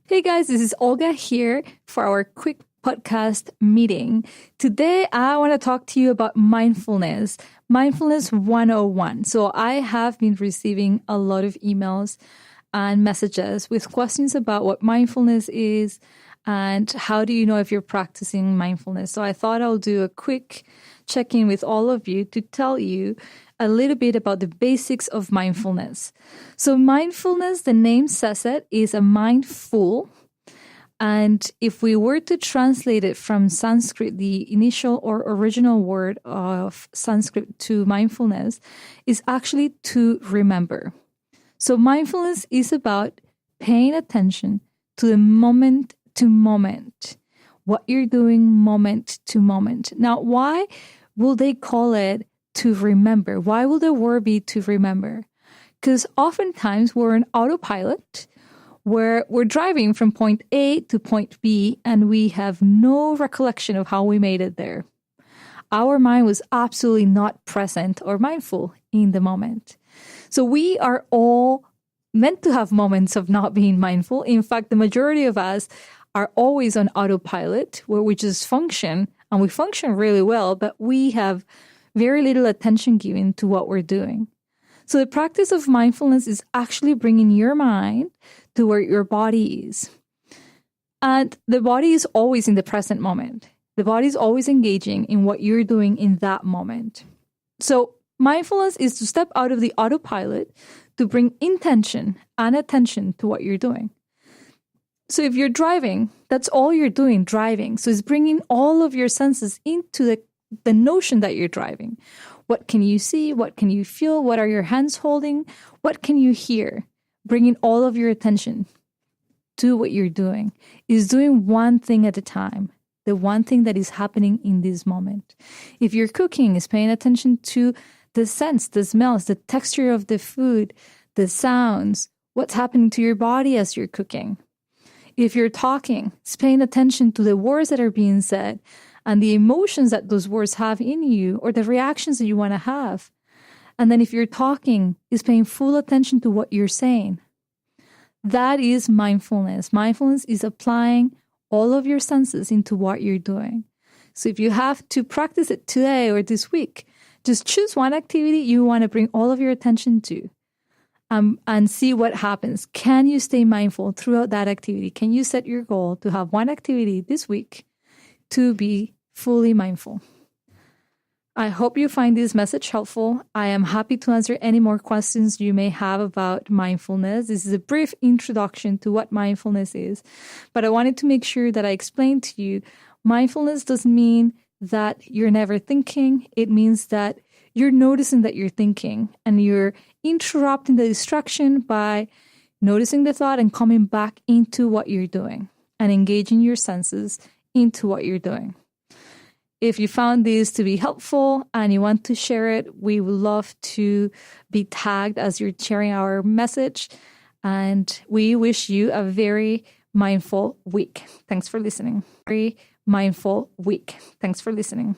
Hey guys, this is Olga here for our quick podcast meeting. Today, I want to talk to you about mindfulness 101. So I have been receiving a lot of emails and messages with questions about what mindfulness is and how do you know if you're practicing mindfulness. So I thought I'll do a quick check-in with all of you to tell you a little bit about the basics of mindfulness. So mindfulness, the name says it, is a mindful. And if we were to translate it from Sanskrit, the initial or original word of Sanskrit to mindfulness is actually to remember. So mindfulness is about paying attention to the moment to moment, what you're doing moment to moment. Now, why will they call it to remember? Why will the word be to remember? Because oftentimes we're in autopilot where we're driving from point A to point B and we have no recollection of how we made it there. Our mind was absolutely not present or mindful in the moment. So we are all meant to have moments of not being mindful. In fact, the majority of us are always on autopilot where we just function and we function really well, but we have very little attention given to what we're doing. So the practice of mindfulness is actually bringing your mind to where your body is. And the body is always in the present moment. The body is always engaging in what you're doing in that moment. So mindfulness is to step out of the autopilot to bring intention and attention to what you're doing. So if you're driving, that's all you're doing, driving. So it's bringing all of your senses into the notion that you're driving. What can you see? What can you feel? What are your hands holding? What can you hear? Bringing all of your attention to what you're doing is doing one thing at a time, the one thing that is happening in this moment. If you're cooking, is paying attention to the scents, the smells, the texture of the food, the sounds, what's happening to your body as you're cooking. If you're talking, it's paying attention to the words that are being said and the emotions that those words have in you or the reactions that you want to have. And then if you're talking, is paying full attention to what you're saying. That is mindfulness. Mindfulness is applying all of your senses into what you're doing. So if you have to practice it today or this week, just choose one activity you want to bring all of your attention to. And see what happens. Can you stay mindful throughout that activity? Can you set your goal to have one activity this week to be fully mindful? I hope you find this message helpful. I am happy to answer any more questions you may have about mindfulness. This is a brief introduction to what mindfulness is, but I wanted to make sure that I explained to you mindfulness doesn't mean that you're never thinking. It means that you're noticing that you're thinking and you're interrupting the distraction by noticing the thought and coming back into what you're doing and engaging your senses into what you're doing. If you found this to be helpful and you want to share it, we would love to be tagged as you're sharing our message. And we wish you a very mindful week. Thanks for listening. Very mindful week. Thanks for listening.